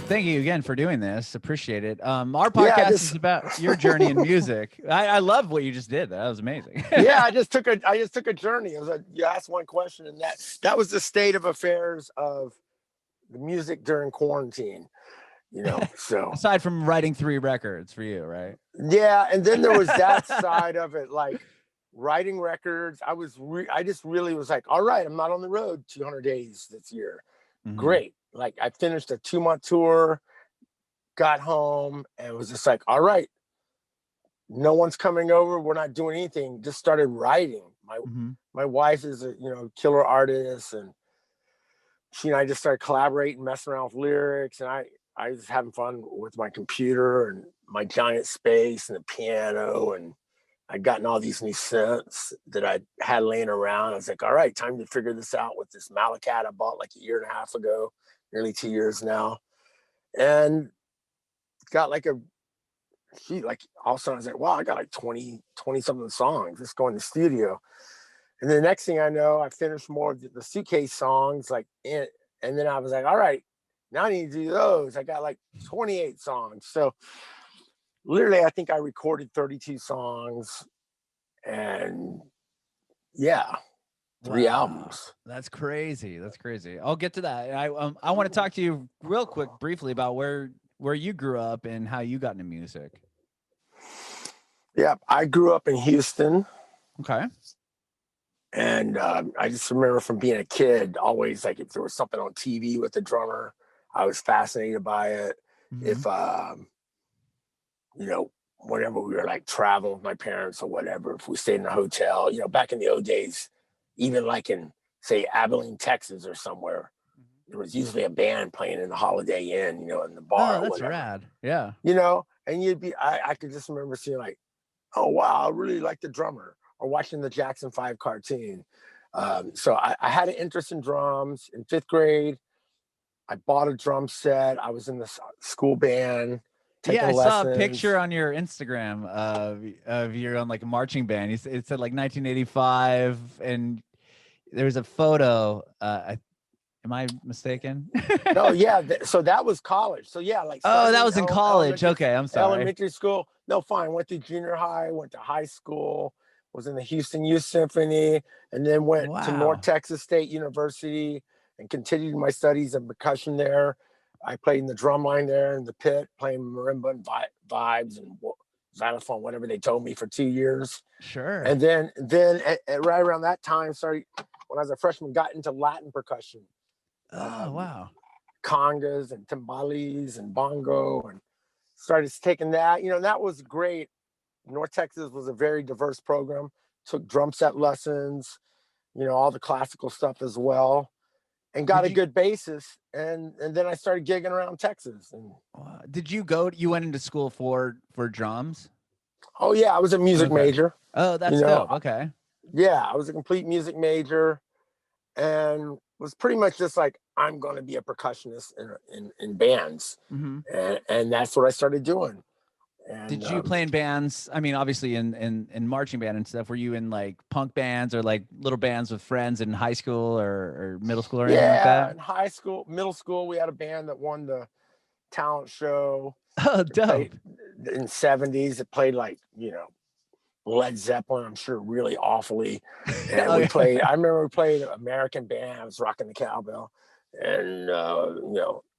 thank you again for doing this. Appreciate it. Our podcast is about your journey in music. I love what you just did. That was amazing. Yeah, I just took a journey. It was you asked one question, and that was the state of affairs of the music during quarantine. So aside from writing 3 records for you, right? Yeah, and then there was that side of it, like writing records. I just really was like, all right, I'm not on the road 200 days this year. Mm-hmm. Great. Like I finished a 2-month tour, got home, and was just like, all right, no one's coming over. We're not doing anything. Just started writing. My wife is a killer artist, and she and I just started collaborating, messing around with lyrics, and I was having fun with my computer and my giant space and the piano, and I'd gotten all these new synths that I had laying around. I was like, all right, time to figure this out with this Malacat I bought like 1.5 years ago, nearly 2 years now. And got like all of a sudden I was like, wow, I got like 20 something songs. Let's go in the studio. And the next thing I know, I finished more of the Suitcase songs, and then I was like, all right, now I need to do those. I got like 28 songs. So literally, I think I recorded 32 songs, and 3 albums. That's crazy. That's crazy. I'll get to that. I want to talk to you real quick, briefly, about where you grew up and how you got into music. Yeah, I grew up in Houston. Okay. And I just remember from being a kid, always like if there was something on TV with the drummer, I was fascinated by it. Mm-hmm. If whenever we were like traveling with my parents or whatever, if we stayed in a hotel, back in the old days, even like in say Abilene, Texas or somewhere, there was usually a band playing in the Holiday Inn, in the bar. Oh, that's rad. Yeah. And I could just remember seeing like, oh wow, I really like the drummer, or watching the Jackson 5 cartoon. So I had an interest in drums. In 5th grade, I bought a drum set. I was in the school band. I saw a picture on your Instagram of you're on like a marching band. It said like 1985, and there was a photo. Am I mistaken? No, yeah. So that was college. So yeah, like. Oh, that was in college. Okay, I'm sorry. Elementary school. No, fine. Went to junior high. Went to high school. Was in the Houston Youth Symphony, and then went to North Texas State University and continued my studies in percussion there. I played in the drum line there in the pit, playing marimba and vibes and xylophone, whatever they told me, for 2 years. Sure. And then right around that time, when I was a freshman, got into Latin percussion. Oh, wow. Congas and timbales and bongo, and started taking that. That was great. North Texas was a very diverse program. Took drum set lessons, all the classical stuff as well, and got a good basis. And then I started gigging around Texas. And you went into school for drums? Oh yeah, I was a music major. Oh, that's dope. Okay. Yeah, I was a complete music major, and was pretty much just like, I'm going to be a percussionist in bands. Mm-hmm. And that's what I started doing. And, did you play in bands? I mean, obviously in marching band and stuff. Were you in like punk bands or like little bands with friends in high school or middle school or anything like that? Yeah, in high school, middle school, we had a band that won the talent show. Oh, dope. In the 70s, it played like, Led Zeppelin, I'm sure, really awfully. And I remember we played American Band. I was rocking the cowbell, and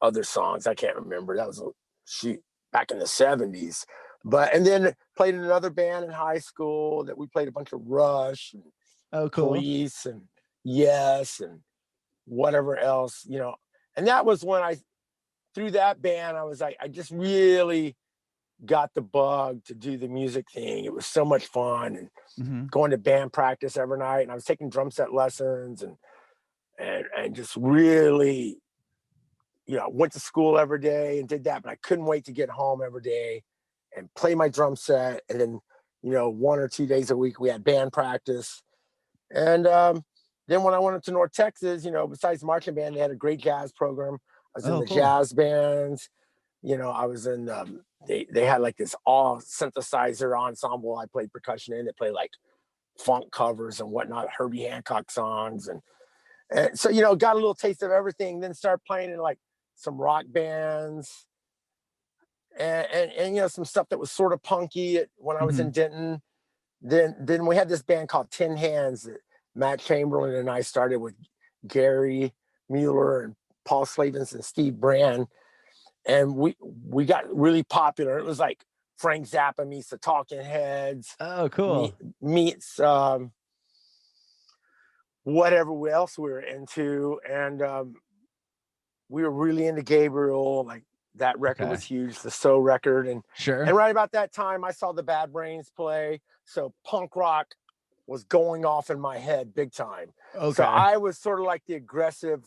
other songs I can't remember. That was back in the 70s. And then played in another band in high school that we played a bunch of Rush, and cool. Police, and Yes, and whatever else, And that was when through that band, I was like, I just really got the bug to do the music thing. It was so much fun, and going to band practice every night, and I was taking drum set lessons, and just really, went to school every day and did that, but I couldn't wait to get home every day and play my drum set. And then, 1 or 2 days a week, we had band practice. And then when I went up to North Texas, besides marching band, they had a great jazz program. I was in the jazz bands. I was in, they had like this all synthesizer ensemble I played percussion in. They played like funk covers and whatnot, Herbie Hancock songs. And so, got a little taste of everything, then started playing in like some rock bands, and you know, some stuff that was sort of punky when I was in Denton. Then we had this band called Tin Hands that Matt Chamberlain and I started with Gary Mueller and Paul Slavens and Steve Brand, and we got really popular. It was like Frank Zappa meets the Talking Heads. Oh, cool. Meets whatever else we were into, and we were really into Gabriel. Like that record was huge, the So record, and right about that time, I saw the Bad Brains play. So punk rock was going off in my head big time. Okay. So I was sort of like the aggressive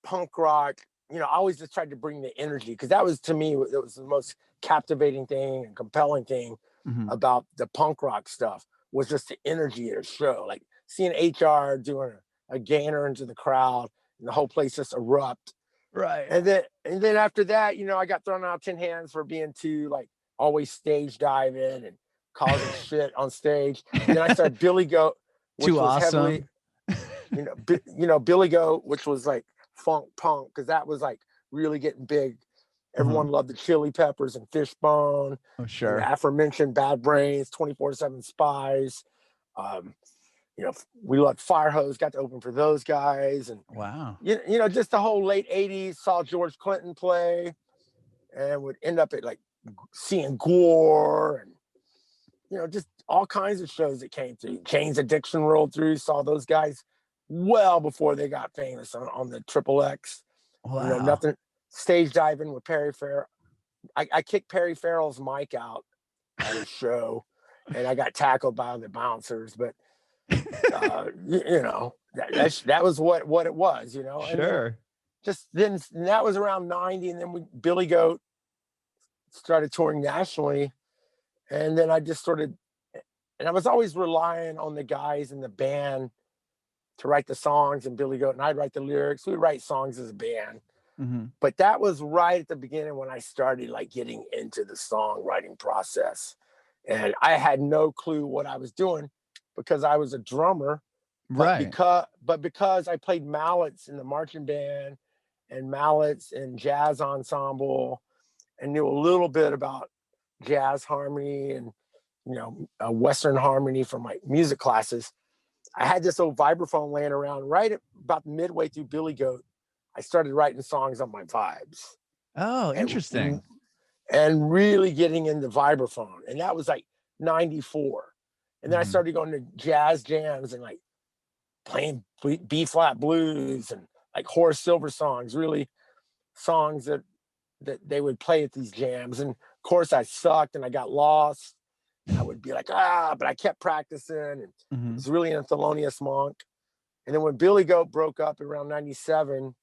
punk rock. You know, I always just tried to bring the energy, because that was, to me, it was the most captivating thing and compelling thing about the punk rock stuff, was just the energy of the show. Like seeing HR doing a gainer into the crowd and the whole place just erupt. Right. And then after that, you know, I got thrown out 10 hands for being too, like, always stage diving and causing shit on stage. And then I started Billy Goat, which was heavily, you know, Billy Goat, which was like funk punk, because that was like really getting big. Everyone loved the Chili Peppers and Fishbone. Oh, sure. And the aforementioned Bad Brains, 24/7 Spies. You know, we loved Firehose, got to open for those guys. And wow. You know, just the whole late 80s, saw George Clinton play, and would end up at like seeing Gore, and, you know, just all kinds of shows that came through. Jane's Addiction rolled through, saw those guys well before they got famous on the Triple X. Wow. You know, nothing, stage diving with Perry Farrell. I kicked Perry Farrell's mic out at a show, and I got tackled by the bouncers, but you know, that was what it was, you know. Sure. And then that was around 90, and then Billy Goat started touring nationally, and then I just started, and I was always relying on the guys in the band to write the songs, and Billy Goat and I'd write the lyrics. We'd write songs as a band. But that was right at the beginning when I started like getting into the songwriting process, and I had no clue what I was doing, because I was a drummer, right? Because I played mallets in the marching band and mallets in jazz ensemble, and knew a little bit about jazz harmony and, you know, Western harmony from my music classes. I had this old vibraphone laying around. Right about midway through Billy Goat, I started writing songs on my vibes. Oh, interesting. And really getting into vibraphone, and that was like 94. And then I started going to jazz jams and like playing B flat blues and like Horace Silver songs, really songs that they would play at these jams. And of course I sucked and I got lost. I would be like, but I kept practicing, and it was really a Thelonious Monk. And then when Billy Goat broke up around 97,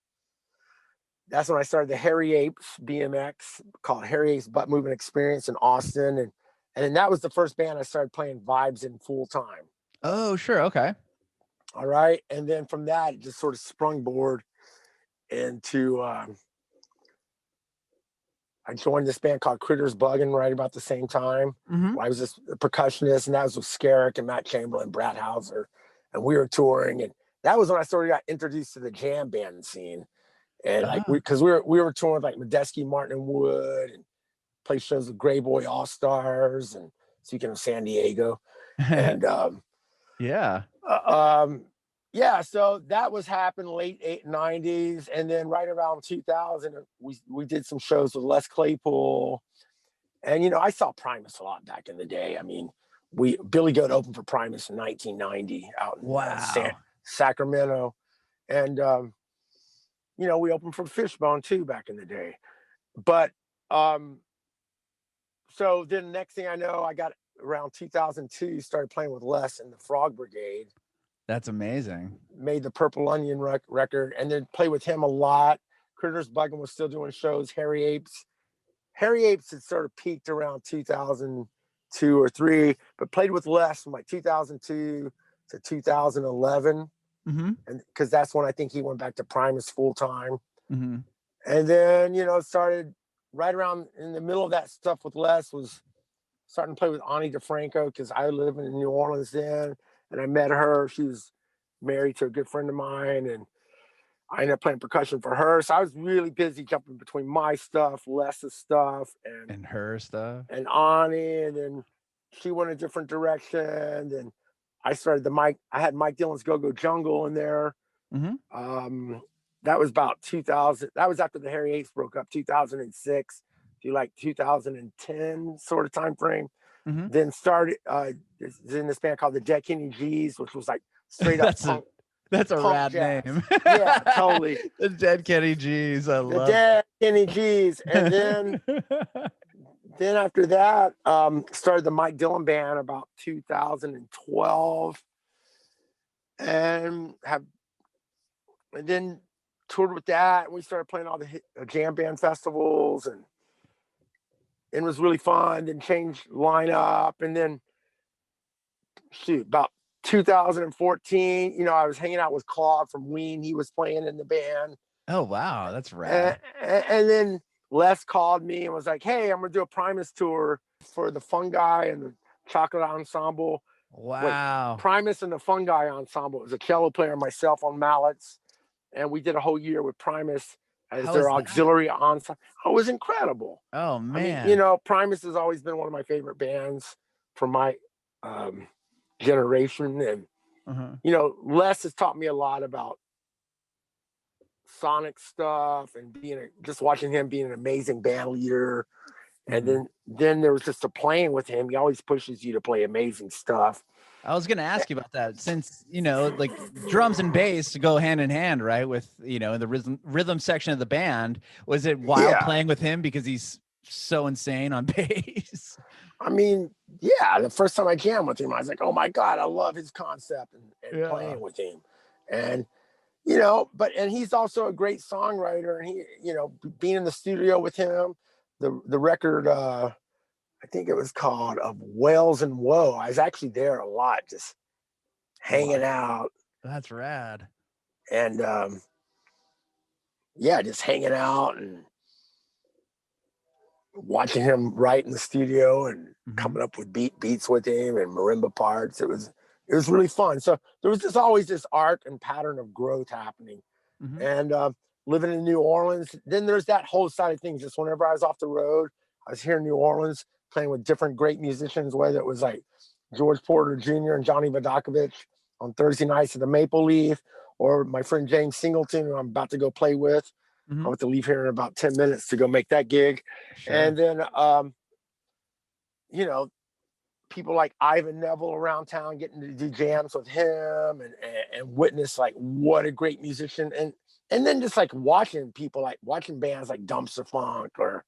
that's when I started the Harry Apes BMX, called Harry Apes Butt Movement Experience in Austin. And then that was the first band I started playing vibes in full time. Oh, sure. Okay. All right. And then from that, it just sort of sprungboard into, I joined this band called Critters Buggin' right about the same time. I was just a percussionist, and that was with Skerrick and Matt Chamberlain, Brad Hauser, and we were touring. And that was when I sort of got introduced to the jam band scene. And like, because we were touring with like Medeski, Martin and Wood, and play shows with Gray Boy All Stars, and speaking of San Diego, and so that was happening late 90s, and then right around 2000, we did some shows with Les Claypool, and, you know, I saw Primus a lot back in the day. I mean, Billy Goat opened for Primus in 1990 out in Sacramento, and you know, we opened for Fishbone too back in the day. But so then the next thing I know, I got around 2002, started playing with Les and the Frog Brigade. That's amazing. Made the Purple Onion record, and then played with him a lot. Critters Buggin' was still doing shows. Harry Apes had sort of peaked around 2002 or 3, but played with Les from like 2002 to 2011. And because that's when I think he went back to Primus full time. And then, you know, started right around in the middle of that stuff with Les, was starting to play with Ani DiFranco, because I lived in New Orleans then, and I met her. She was married to a good friend of mine, and I ended up playing percussion for her. So I was really busy jumping between my stuff, Les's stuff, and her stuff, and Ani, and then she went a different direction. And I started I had Mike Dillon's Go-Go Jungle in there. That was about 2000. That was after the Harry Eights broke up, 2006 to like 2010 sort of time frame. Then started in this band called the Dead Kenny G's, which was like straight up punk. That's a punk rad jazz. name. Yeah, totally. The Dead Kenny G's. I love the Dead Kenny G's. And then after that, started the Mike Dillon band about 2012, and then toured with that. And we started playing all the jam band festivals, and it was really fun. Then changed lineup, and then about 2014, you know, I was hanging out with Claude from Ween. He was playing in the band. Oh wow, that's rad. And then Les called me and was like, "Hey, I'm gonna do a Primus tour for the Fungi and the Chocolate Ensemble." Wow. Wait, Primus and the Fungi Ensemble. It was a cello player, myself on mallets, and we did a whole year with Primus as their auxiliary ensemble. Oh, it was incredible. Oh man. I mean, you know, Primus has always been one of my favorite bands from my generation, and you know, Les has taught me a lot about sonic stuff and just watching him being an amazing band leader. And then there was just a playing with him. He always pushes you to play amazing stuff. I was going to ask you about that, since, you know, like drums and bass go hand in hand, right? With, you know, in the rhythm section of the band. Was it wild playing with him because he's so insane on bass? I mean, yeah, the first time I jammed with him, I was like, oh my God, I love his concept and playing with him. And, you know, and he's also a great songwriter, and he, you know, being in the studio with him, the record, I think it was called Of Whales and Woe. I was actually there a lot, just hanging out. That's rad. And yeah, just hanging out and watching him write in the studio and coming up with beats with him and marimba parts. It was really fun. So there was just always this arc and pattern of growth happening. And living in New Orleans, then there's that whole side of things. Just whenever I was off the road, I was here in New Orleans playing with different great musicians, whether it was like George Porter Jr. and Johnny Vodakovich on Thursday nights at the Maple Leaf, or my friend James Singleton, who I'm about to go play with. I have to leave here in about 10 minutes to go make that gig. Sure. And then, you know, people like Ivan Neville around town, getting to do jams with him and witness like what a great musician. And then just like watching bands like Dumpster Funk, or,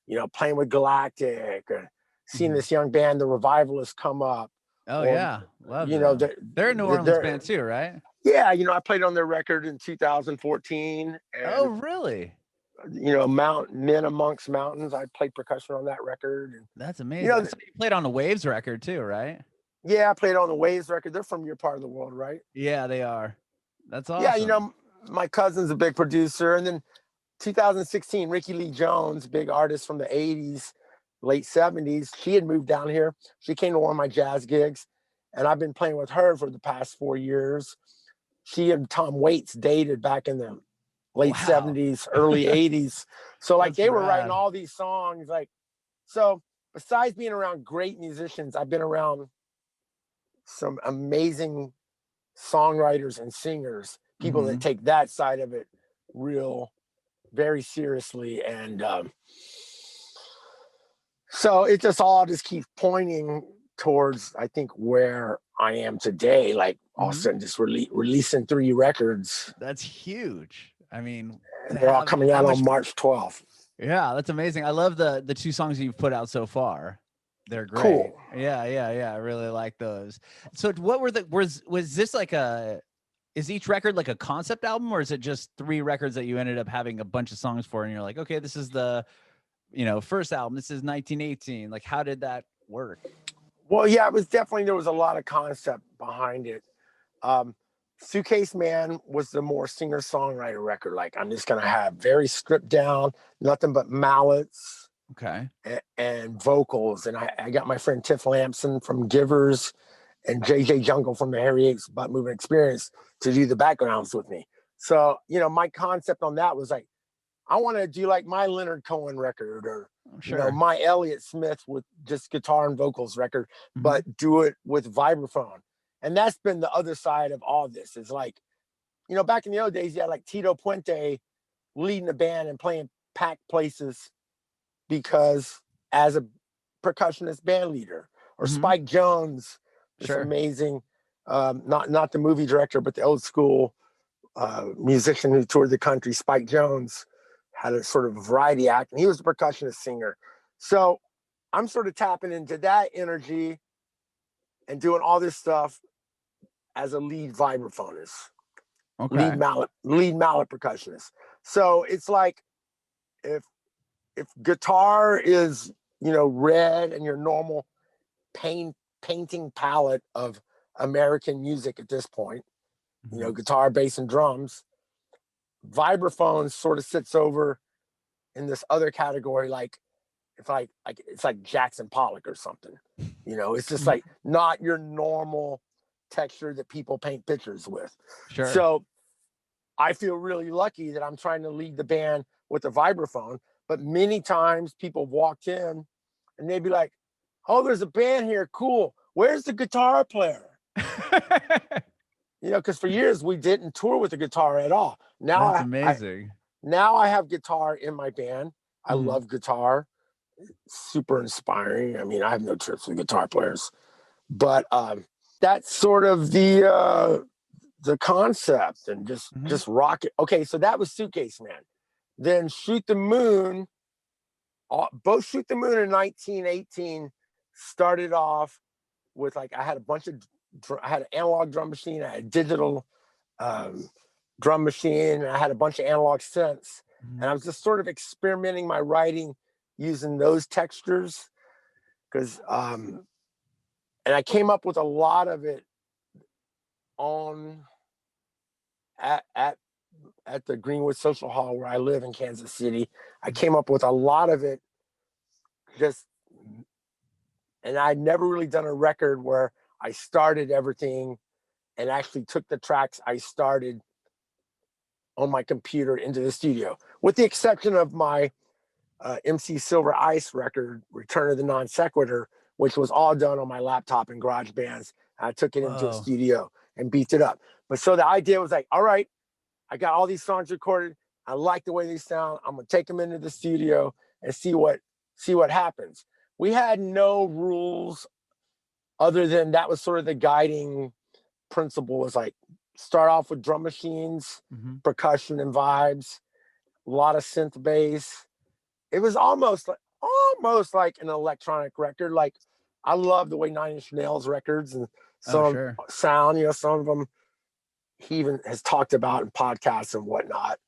you know, playing with Galactic, or seeing this young band, the Revivalists, come up. Oh, yeah. Love you them. know, they're a New Orleans band too, right? Yeah, you know, I played on their record in 2014. Oh, really? You know, Men Amongst Mountains. I played percussion on that record. And, that's amazing. You know, you played on the Waves record too, right? Yeah, I played on the Waves record. They're from your part of the world, right? Yeah, they are. That's awesome. Yeah, you know, my cousin's a big producer. And then 2016, Rickie Lee Jones, big artist from the 80s, late 70s. She had moved down here. She came to one of my jazz gigs, and I've been playing with her for the past 4 years. She and Tom Waits dated back in the late 70s, early 80s. So like they were writing all these songs. Like, so besides being around great musicians, I've been around some amazing songwriters and singers, people that take that side of it very seriously. And so it just all keeps pointing towards, I think, where I am today. Like all of a sudden just releasing 3 records. That's huge. I mean, they're all coming out on March 12th. Yeah, that's amazing. I love the 2 songs you've put out so far. They're great. Cool. Yeah. I really like those. So what were was this like is each record like a concept album, or is it just 3 records that you ended up having a bunch of songs for, and you're like, okay, this is the, you know, first album, this is 1918. Like, how did that work? Well, yeah, it was definitely, there was a lot of concept behind it. Suitcase Man was the more singer-songwriter record. Like, I'm just going to have very stripped down, nothing but mallets. Okay. And vocals. And I got my friend Tiff Lampson from Givers and JJ Jungle from the Harry Eights Butt Moving Experience to do the backgrounds with me. So, my concept on that was like, I want to do like my Leonard Cohen record, or, my Elliott Smith with just guitar and vocals record, but do it with vibraphone. And that's been the other side of all this. Is like, back in the old days, you had like Tito Puente leading the band and playing packed places because as a percussionist band leader, or Spike Jones, this amazing, not the movie director, but the old school musician who toured the country. Spike Jones had a sort of variety act, and he was a percussionist singer. So I'm sort of tapping into that energy and doing all this stuff as a lead vibraphonist, lead mallet percussionist. So it's like, if guitar is, red and your normal painting palette of American music at this point, guitar, bass, and drums, vibraphone sort of sits over in this other category, like it's like Jackson Pollock or something. It's just like not your normal texture that people paint pictures with. So I feel really lucky that I'm trying to lead the band with a vibraphone, but many times people walked in and they'd be like, "Oh, there's a band here, cool. Where's the guitar player?" Because for years we didn't tour with the guitar at all. Now that's amazing. Now I have guitar in my band. I love guitar. Super inspiring. I mean, I have no trips with guitar players, but that's sort of the concept, and just rock it. Okay, so that was Suitcase Man. Then Shoot the Moon, both Shoot the Moon and 1918 started off with like, I had an analog drum machine, I had a digital drum machine, and I had a bunch of analog synths, and I was just sort of experimenting my writing using those textures, because and I came up with a lot of it at the Greenwood Social Hall where I live in Kansas City. I came up with a lot of it and I'd never really done a record where I started everything and actually took the tracks I started on my computer into the studio, with the exception of my MC Silver Ice record, Return of the Non Sequitur, which was all done on my laptop in GarageBand. I took it into a studio and beat it up. But so the idea was like, all right, I got all these songs recorded. I like the way they sound. I'm gonna take them into the studio and see what happens. We had no rules other than that was sort of the guiding principle, was like, start off with drum machines, percussion and vibes, a lot of synth bass. It was almost like an electronic record. Like, I love the way Nine Inch Nails records and some sound, some of them he even has talked about in podcasts and whatnot,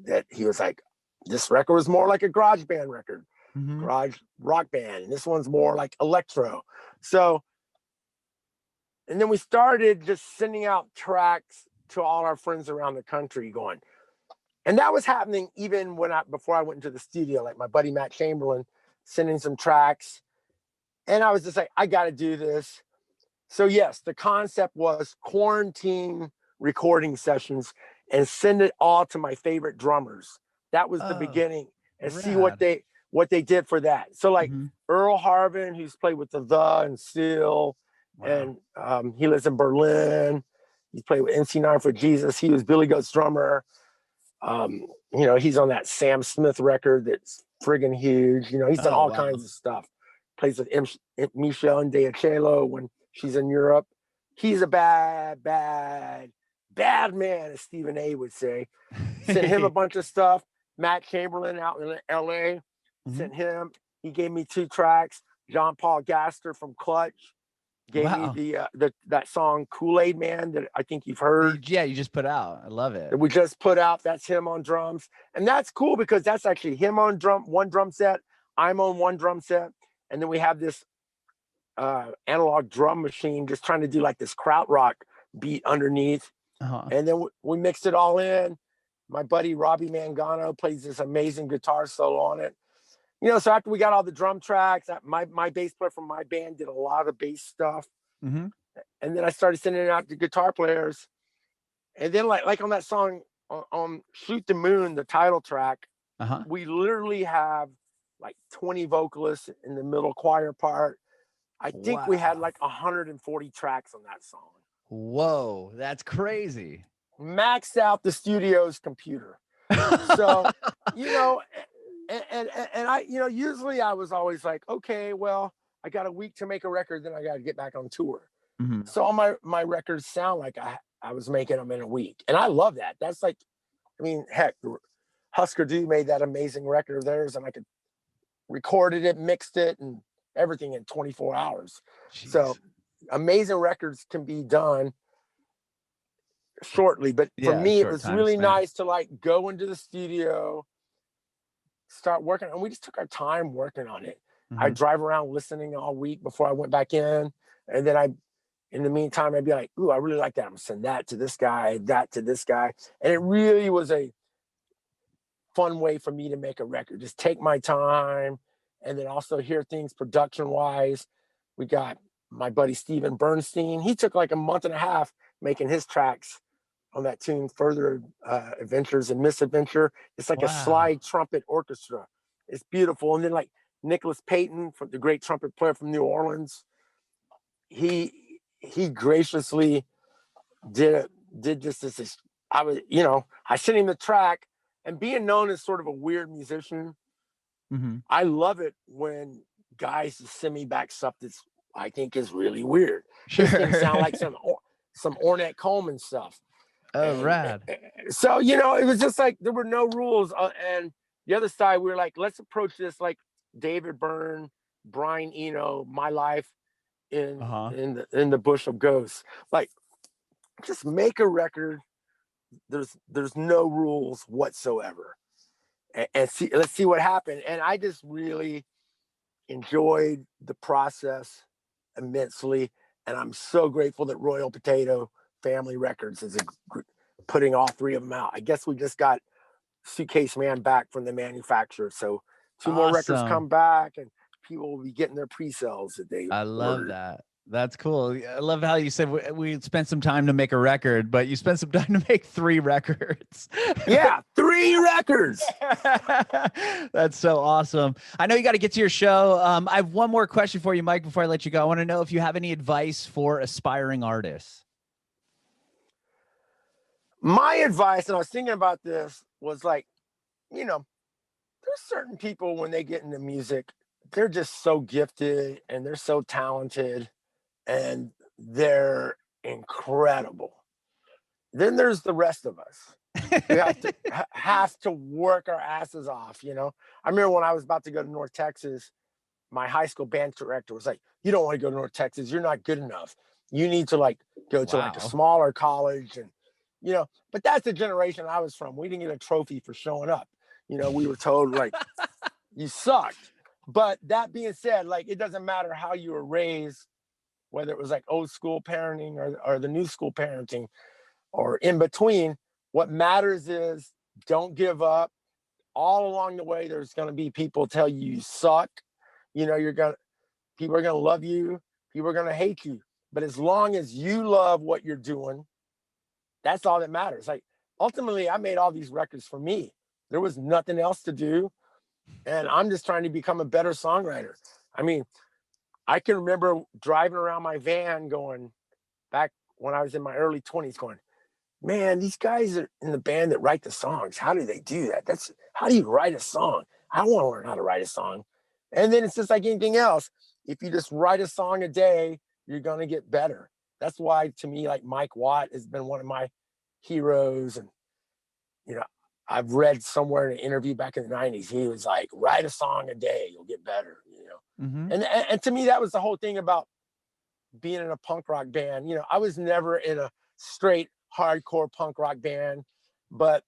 that he was like, this record was more like a garage band record, garage rock band, and this one's more like electro. So, and then we started just sending out tracks to all our friends around the country going, and that was happening even before I went into the studio, like my buddy Matt Chamberlain sending some tracks. And I was just like, I got to do this. So yes, the concept was quarantine recording sessions and send it all to my favorite drummers. That was the beginning, and see what they did for that. So like Earl Harvin, who's played with the and Seal, and he lives in Berlin. He played with MC9 for Jesus. He was Billy Goat's drummer. He's on that Sam Smith record that's friggin' huge. He's done all kinds of stuff. Plays with Michelle and Deochello when she's in Europe. He's a bad man, as Stephen A would say. Sent him a bunch of stuff. Matt Chamberlain out in LA, sent him. He gave me 2 tracks. John Paul Gaster from Clutch gave me that song Kool-Aid Man that I think you've heard. Yeah, you just put out. I love it. That we just put out. That's him on drums. And that's cool because that's actually him on one drum set. I'm on one drum set. And then we have this analog drum machine just trying to do like this krautrock beat underneath. And then we mixed it all in. My buddy Robbie Mangano plays this amazing guitar solo on it. So after we got all the drum tracks, my bass player from my band did a lot of bass stuff. And then I started sending it out to guitar players. And then like on that song on Shoot the Moon, the title track, Uh-huh. we literally have like 20 vocalists in the middle choir part. I think we had Wow. like 140 tracks on that song. Whoa, that's crazy. Maxed out the studio's computer. So, you know, and I, you know, usually I was always like, okay, well, I got a week to make a record, then I got to get back on tour. Mhm. So all my records sound like I was making them in a week. And I love that. That's like, I mean, heck, Husker Du made that amazing record of theirs, and I could recorded it, mixed it, and everything in 24 hours. Jeez. So amazing records can be done shortly. But for me, it was really nice to like go into the studio, start working, and we just took our time working on it. Mm-hmm. I'd drive around listening all week before I went back in. And then in the meantime, I'd be like, ooh, I really like that. I'm gonna send that to this guy, that to this guy. And it really was a fun way for me to make a record. Just take my time and then also hear things production wise. We got my buddy Steven Bernstein. He took like a month and a half making his tracks on that tune, Further Adventures and Misadventure. It's like a slide trumpet orchestra. It's beautiful. And then like Nicholas Payton, from the great trumpet player from New Orleans, he graciously did this. I sent him the track, and being known as sort of a weird musician, mm-hmm. I love it when guys send me back stuff that's I think is really weird. Sure. This thing sound like some Ornette Coleman stuff. Oh, rad. So, you know, it was just like there were no rules. And the other side, we were like, let's approach this like David Byrne, Brian Eno, My Life in the Bush of Ghosts. Like, just make a record. There's no rules whatsoever. And let's see what happened. And I just really enjoyed the process immensely. And I'm so grateful that Royal Potato Family Records is putting all three of them out. I guess we just got Suitcase Man back from the manufacturer. So two more records come back and people will be getting their pre-sales that they ordered. That. That's cool. I love how you said we spent some time to make a record, but you spent some time to make 3 records. Yeah, 3 records. That's so awesome. I know you got to get to your show. I have one more question for you, Mike, before I let you go. I want to know if you have any advice for aspiring artists. My advice, and I was thinking about this, was like, you know, there's certain people when they get into music, they're just so gifted and they're so talented and they're incredible. Then there's the rest of us. We have to work our asses off, you know. I remember when I was about to go to North Texas, my high school band director was like, you don't want to go to North Texas. You're not good enough. You need to like go to like a smaller college. And, you know, but that's the generation I was from. We didn't get a trophy for showing up. You know, we were told like, you sucked. But that being said, like, it doesn't matter how you were raised, whether it was like old school parenting or the new school parenting or in between. What matters is don't give up. All along the way, there's going to be people tell you suck. You know, people are going to love you. People are going to hate you. But as long as you love what you're doing, that's all that matters. Like, ultimately, I made all these records for me. There was nothing else to do. And I'm just trying to become a better songwriter. I mean, I can remember driving around my van going back when I was in my early 20s going, man, these guys are in the band that write the songs. How do they do that? How do you write a song? I want to learn how to write a song. And then it's just like anything else. If you just write a song a day, you're going to get better. That's why, to me, like Mike Watt has been one of my heroes. And, you know, I've read somewhere in an interview back in the 90s, he was like, write a song a day, you'll get better, you know? Mm-hmm. And to me, that was the whole thing about being in a punk rock band. You know, I was never in a straight hardcore punk rock band, but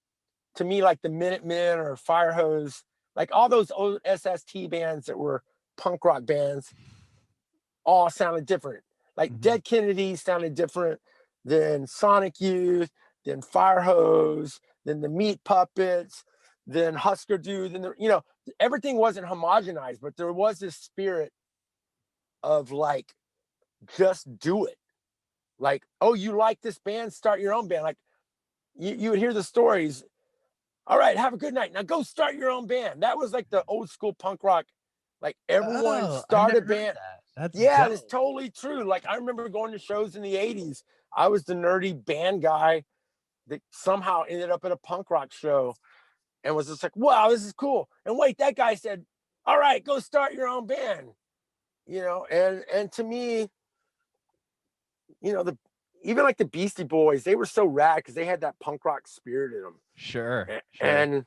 to me, like the Minutemen or Firehose, like all those old SST bands that were punk rock bands, all sounded different. Like Dead Kennedys sounded different than Sonic Youth, than Firehose, than the Meat Puppets, than Husker Du, you know, everything wasn't homogenized, but there was this spirit of like, just do it. Like, oh, you like this band, start your own band. Like, you would hear the stories. All right, have a good night. Now go start your own band. That was like the old school punk rock. Like everyone started a band. That's yeah, dope. that's totally true. Like I remember going to shows in the 80s. I was the nerdy band guy that somehow ended up at a punk rock show and was just like, wow, this is cool. And wait, that guy said, all right, go start your own band. You know, and to me, you know, even like the Beastie Boys, they were so rad because they had that punk rock spirit in them. Sure. And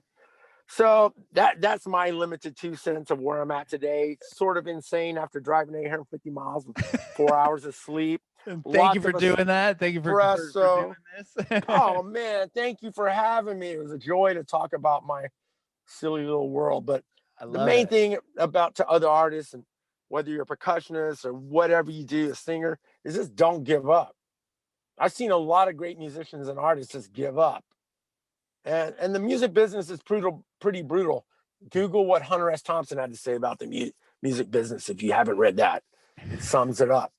so that's my limited 2 cents of where I'm at today. Sort of insane after driving 850 miles with 4 hours of sleep. Thank you for doing that. Thank you for doing this. Oh man, thank you for having me. It was a joy to talk about my silly little world. But the main thing about to other artists, and whether you're a percussionist or whatever you do, a singer, is just don't give up. I've seen a lot of great musicians and artists just give up. And the music business is pretty brutal. Google what Hunter S. Thompson had to say about the music business if you haven't read that. It sums it up.